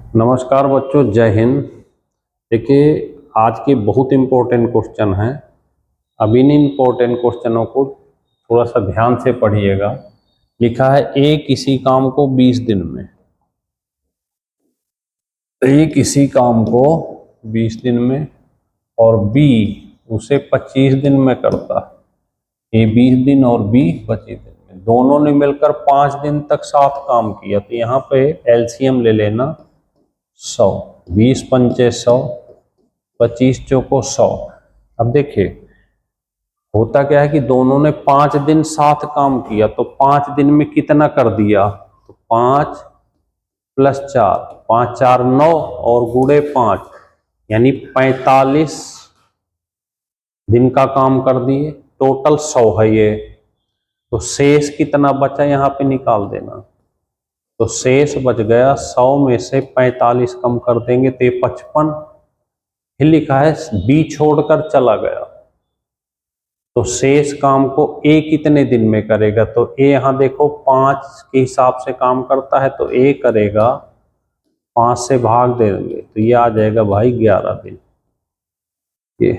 नमस्कार बच्चों, जय हिंद। देखिए, आज के बहुत इम्पोर्टेंट क्वेश्चन हैं। अब इन इम्पोर्टेंट क्वेश्चनों को थोड़ा सा ध्यान से पढ़िएगा। लिखा है ए किसी काम को 20 दिन में, ए किसी काम को 20 दिन में और बी उसे 25 दिन में करता है। ए 20 दिन और बी 25 दिन में, दोनों ने मिलकर 5 दिन तक साथ काम किया। तो यहाँ पे एलसीएम ले लेना 100, 20 पंचे 100, 25 चौको 100। अब देखिए होता क्या है कि दोनों ने 5 दिन साथ काम किया, तो 5 दिन में कितना कर दिया, तो 5 + 4, 5 4 9 और गुणे 5 यानी 45 दिन का काम कर दिए। टोटल 100 है ये। तो शेष कितना बचा यहाँ पे निकाल देना। तो शेष बच गया 100 में से 45 कम कर देंगे तो ये 55। फिर लिखा है बी छोड़कर चला गया, तो शेष काम को ए कितने दिन में करेगा। तो ए यहाँ देखो 5 के हिसाब से काम करता है, तो ए करेगा 5 से भाग देंगे तो ये आ जाएगा भाई 11 दिन। ये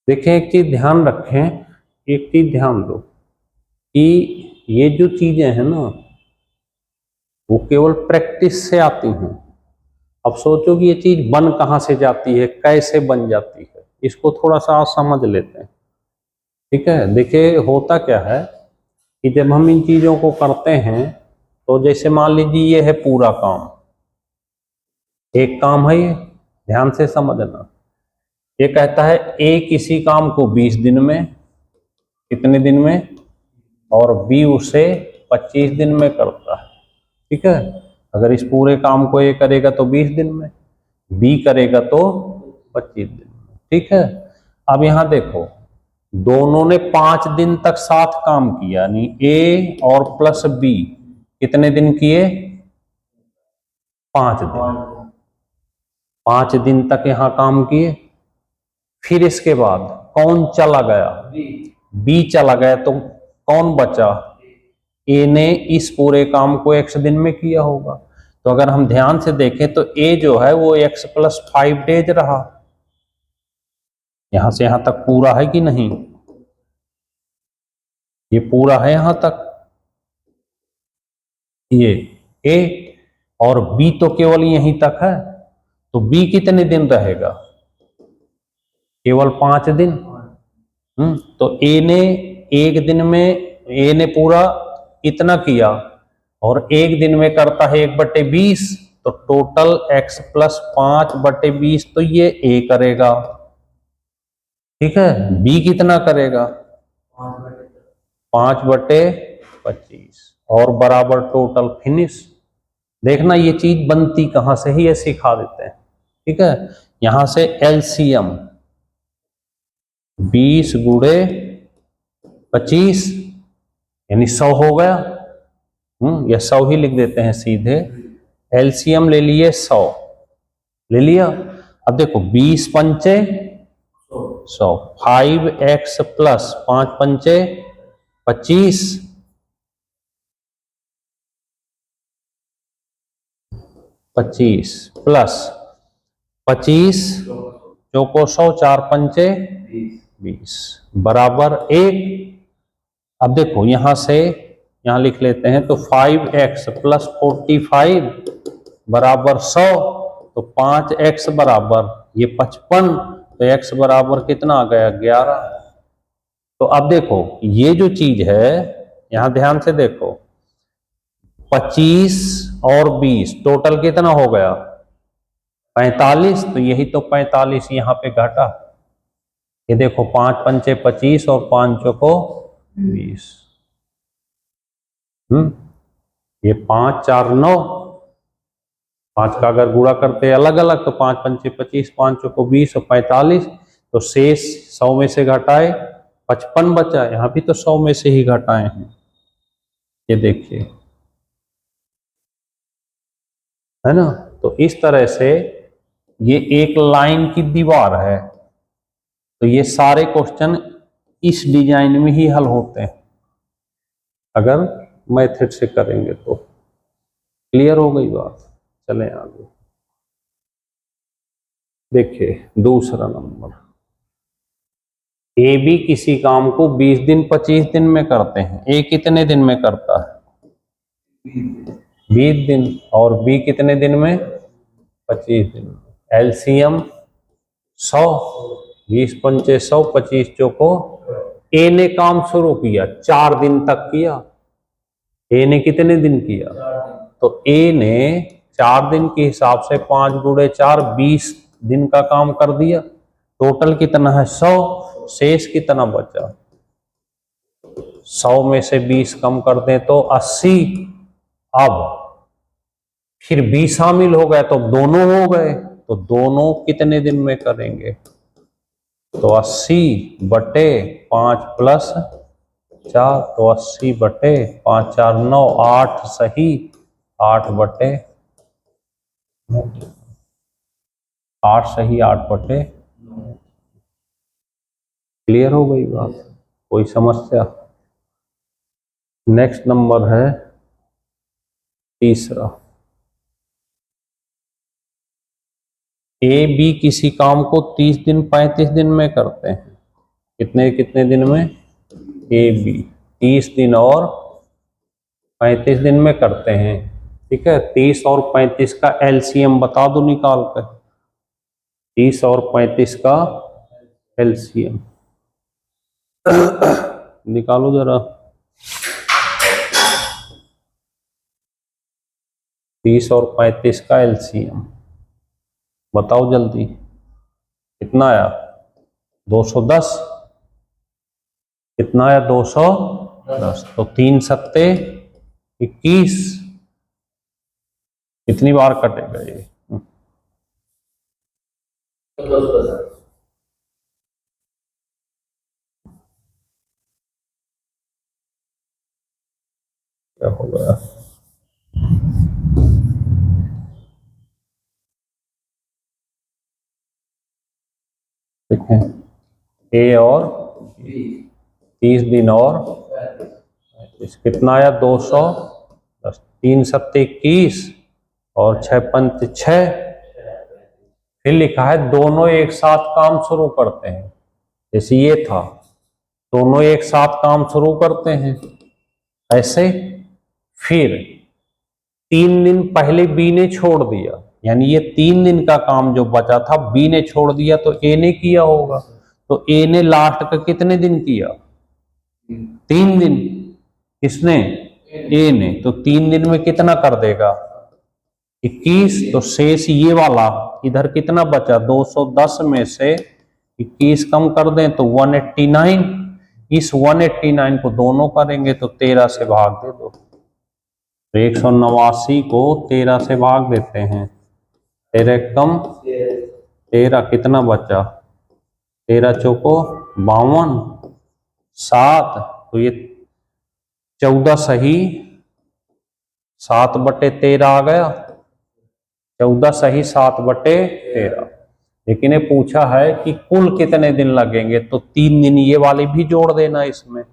देखें, एक चीज ध्यान रखें, एक चीज ध्यान दो कि ये जो चीजें हैं ना वो केवल प्रैक्टिस से आती हैं। अब सोचो कि ये चीज बन कहाँ से जाती है, कैसे बन जाती है, इसको थोड़ा सा समझ लेते हैं। ठीक है, देखिए होता क्या है कि जब हम इन चीजों को करते हैं तो जैसे मान लीजिए ये है पूरा काम, एक काम है ये, ध्यान से समझना। ये कहता है ए किसी काम को 20 दिन में, कितने दिन में, और बी उसे 25 दिन में करता है। ठीक है, अगर इस पूरे काम को ए करेगा तो 20 दिन में, बी करेगा तो 25 दिन में। ठीक है, अब यहां देखो दोनों ने 5 दिन तक साथ काम किया, यानी ए और प्लस बी कितने दिन किए, 5 दिन। 5 दिन तक यहां काम किए। फिर इसके बाद कौन चला गया, बी चला गया, तो कौन बचा, ए ने इस पूरे काम को x दिन में किया होगा। तो अगर हम ध्यान से देखें तो ए जो है वो x + 5 डेज रहा। यहां से यहां तक पूरा है कि नहीं, ये पूरा है यहां तक, ये ए, और बी तो केवल यहीं तक है। तो बी कितने दिन रहेगा, केवल 5 दिन। तो ए ने एक दिन में, ए ने पूरा इतना किया और एक दिन में करता है 1/20, तो टोटल x + 5/20 तो ये ए करेगा। ठीक है, बी कितना करेगा, 5/25 और बराबर टोटल फिनिश। देखना ये चीज बनती कहां से ही, ये सिखा देते हैं। ठीक है, यहां से एलसीएम 20 × 25 यानी 100 हो गया। या 100 ही लिख देते हैं सीधे। एलसीएम ले लिए 100, ले लिया। अब देखो 20 पंचे 100, 5x + 5 पंचे 25, 25 प्लस 25 चौको 100, 4 पंचे 20 बराबर 1। अब देखो यहां से यहां लिख लेते हैं, तो 5x + 45 बराबर 100, तो 5x बराबर ये 55, तो x बराबर कितना आ गया, 11। तो अब देखो ये जो चीज है, यहां ध्यान से देखो, 25 और 20 टोटल कितना हो गया, 45। तो यही तो 45 यहां पे घटा। ये देखो 5 पंचे 25 और 5 चौको 20। ये 5 4 9, 5 का अगर गुणा करते अलग अलग तो 5 पंचे 25, 5 चौको 20 और 45, तो शेष 100 में से घटाए 55 बचा। यहां भी तो 100 में से ही घटाए हैं, ये देखिए, है ना। तो इस तरह से ये एक लाइन की दीवार है। तो ये सारे क्वेश्चन इस डिजाइन में ही हल होते हैं अगर मेथड से करेंगे तो। क्लियर हो गई बात। चलें आगे। देखिए दूसरा नंबर, ए बी किसी काम को 20 दिन 25 दिन में करते हैं। ए कितने दिन में करता है? 20 दिन। और बी कितने दिन में? 25 दिन में। एलसीएम 100, 20 पंचे 100, 25 चौको। ए ने काम शुरू किया 4 दिन तक किया। ए ने कितने दिन किया? तो ए ने 4 दिन के हिसाब से 5 गुणे 4 20 दिन का काम कर दिया। टोटल कितना है? 100। शेष कितना बचा? 100 में से 20 कम कर दें तो 80। अब फिर 20 शामिल हो गए तो दोनों हो गए, तो दोनों कितने दिन में करेंगे? तो 80 बटे 5 प्लस 4, तो 80 बटे 5 4 9, 8 सही, 8 बटे 8 सही, 8 बटे। क्लियर हो गई बात? कोई समस्या? नेक्स्ट नंबर है तीसरा, ए बी किसी काम को 30 दिन 35 दिन में करते हैं। कितने कितने दिन में? ए बी 30 दिन और 35 दिन में करते हैं। ठीक है, 30 और 35 का एलसीएम बता दो निकाल कर। 30 और 35 का एलसीएम निकालो जरा। 30 और 35 का एलसीएम बताओ जल्दी, कितना आया? 210। कितना आया? 210। तो 3 सत्ते 21। कितनी बार कटेगा ये? क्या हो गया? देखें, ए और 30 दिन और कितना आया? 210। 3 सत्ते 21 और 6 पंच 6। फिर लिखा है दोनों एक साथ काम शुरू करते हैं। जैसे ये था, दोनों एक साथ काम शुरू करते हैं ऐसे। फिर 3 दिन पहले बी ने छोड़ दिया, यानी ये 3 दिन का काम जो बचा था बी ने छोड़ दिया तो ए ने किया होगा। तो ए ने लास्ट का कितने दिन किया? 3 दिन। किसने? ए ने। तो 3 दिन में कितना कर देगा? 21। तो शेष ये वाला इधर कितना बचा? 210 में से 21 कम कर दें तो 189। इस 189 को दोनों करेंगे तो 13 से भाग दे दो। तो 189 को 13 से भाग देते हैं। 13 कम 13, कितना बचा? 13 चौको 52, 7। तो ये 14 सही 7 बटे 13 आ गया। 14 सही 7 बटे 13। लेकिन ये पूछा है कि कुल कितने दिन लगेंगे, तो 3 दिन ये वाले भी जोड़ देना इसमें,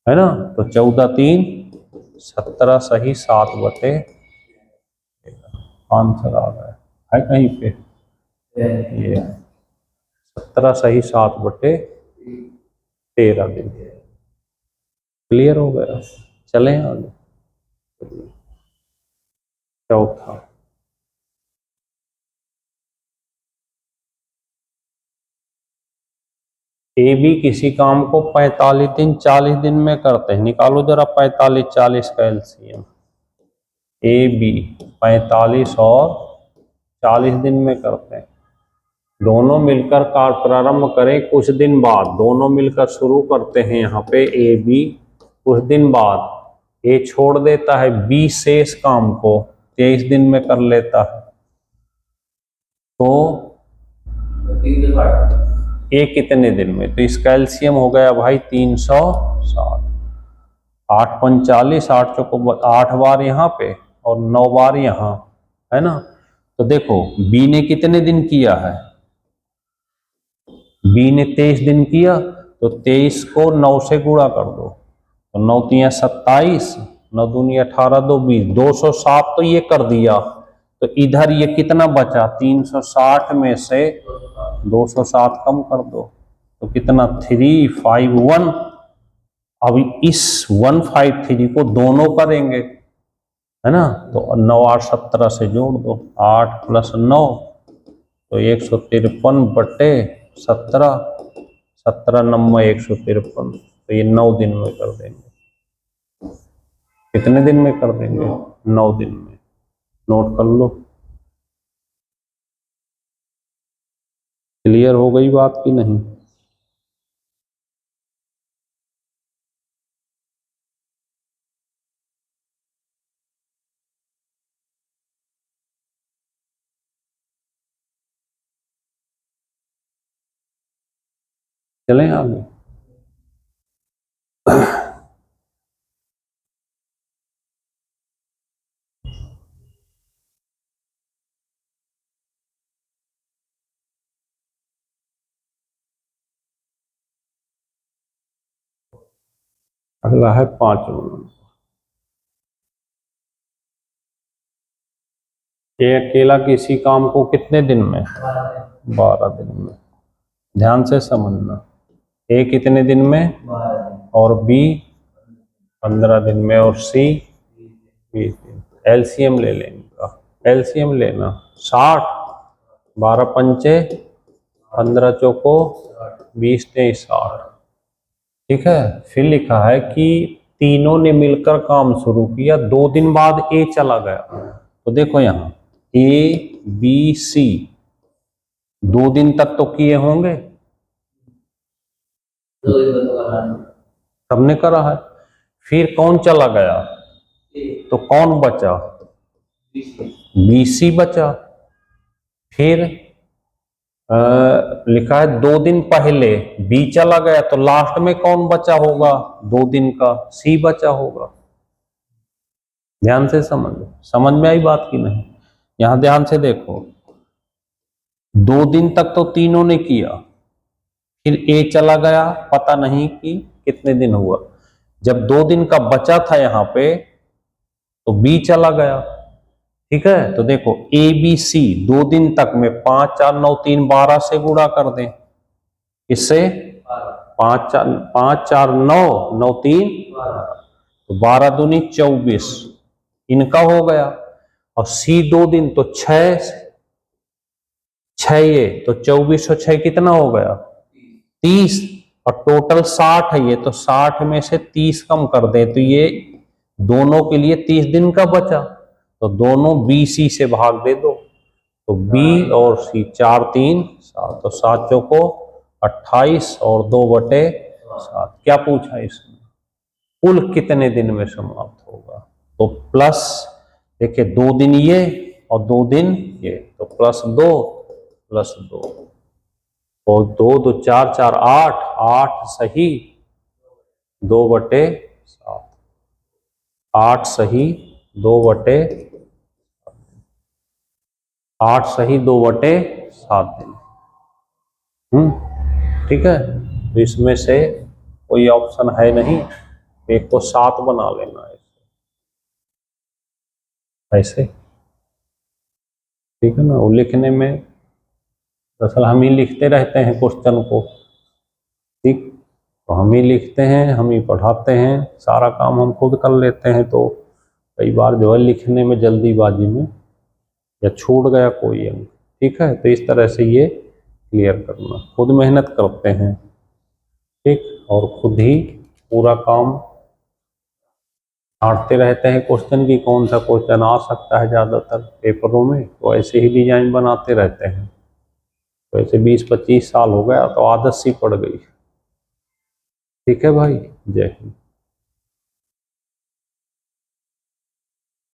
है ना। तो 14 3 17 सही 7 बटे 13 आंसर आ गया है कहीं पे। ये 17 सही 7 बटे 13 दिन। क्लियर हो गया? चलें आगे। चौथा, ए बी किसी काम को 45 दिन 40 दिन में करते हैं। निकालो जरा 45 40 का एलसीएम। ए बी 45 और 40 दिन में करते हैं। दोनों मिलकर कार्य प्रारंभ करें कुछ दिन बाद। दोनों मिलकर शुरू करते हैं यहाँ पे ए बी। कुछ दिन बाद ए छोड़ देता है बी शेष काम को 23 दिन में कर लेता है। तो ए कितने दिन में? तो इसका एलसीएम हो गया भाई 360। 8 45, 8 चौको 8 बार यहाँ पे और 9 बार यहाँ, है ना। तो देखो बी ने कितने दिन किया है? बी ने 23 दिन किया, तो 23 को 9 से गुणा कर दो। तो 9 3 27, 9 दूनी 18, 2 20, 207 तो ये कर दिया। तो इधर ये कितना बचा, 360 में से 260 कम कर दो तो कितना 351। अब इस 153 को दोनों करेंगे, है ना, तो 9 8 17 से जोड़ दो, 8 + 9 तो 153/17, 17 9 153, तो ये 9 दिन में कर देंगे। कितने दिन में कर देंगे? 9 दिन में। नोट कर लो। क्लियर हो गई बात कि नहीं? चलें आगे। अगला है 5 नंबर। ये अकेला किसी काम को कितने दिन में? 12 दिन में। ध्यान से समझना, ए कितने दिन में और बी 15 दिन में और सी 20 दिन। एलसीएम ले लेंगे। एलसीएम लेना 60, 12 पंचे 15 चौको 20 23 60। ठीक है। फिर लिखा है कि तीनों ने मिलकर काम शुरू किया, 2 दिन बाद ए चला गया। तो देखो यहाँ ए बी सी 2 दिन तक तो किए होंगे, सबने करा है। फिर कौन चला गया? तो कौन बचा? बीसी बचा। फिर लिखा है 2 दिन पहले बी चला गया, तो लास्ट में कौन बचा होगा? 2 दिन का सी बचा होगा। ध्यान से समझो, समझ में आई बात की नहीं? यहां ध्यान से देखो, 2 दिन तक तो तीनों ने किया, फिर ए चला गया, पता नहीं कि कितने दिन हुआ। जब 2 दिन का बचा था यहां पे तो बी चला गया। ठीक है। तो देखो ए बी सी 2 दिन तक में 5 4 9 3 12 से गुणा कर दें। इससे 5 4 9 9 3 तो 12 दूनी 24 इनका हो गया। और सी 2 दिन तो 6 ये तो 24 और 6 कितना हो गया? 30। और टोटल 60 है ये, तो 60 में से 30 कम कर दे तो ये दोनों के लिए 30 दिन का बचा। तो दोनों बी सी से भाग दे दो, तो बी और सी 4 3 7, तो 7 चौको 28 और 2/7। क्या पूछा इसमें? कुल कितने दिन में समाप्त होगा? तो प्लस देखिए 2 दिन ये और 2 दिन ये, तो +2 +2 और 2 2 4 4 8 8 सही 2/7, 8 सही 2/8 सही 2/7 दिन। ठीक है। तो इसमें से कोई ऑप्शन है नहीं, एक को 7 बना लेना ऐसे। ठीक है ना। वो लिखने में दरअसल हम ही लिखते रहते हैं क्वेश्चन को, ठीक, तो हम ही लिखते हैं, हम ही पढ़ाते हैं, सारा काम हम खुद कर लेते हैं। तो कई बार जो है लिखने में जल्दीबाजी में या छूट गया कोई अंक। ठीक है। तो इस तरह से ये क्लियर करना, खुद मेहनत करते हैं, ठीक, और खुद ही पूरा काम छांटते रहते हैं क्वेश्चन की, कौन सा क्वेश्चन आ सकता है ज़्यादातर पेपरों में, तो ऐसे ही डिजाइन बनाते रहते हैं। तो ऐसे 20 25 साल हो गया तो आदत सी पड़ गई। ठीक है भाई, जय हिंद।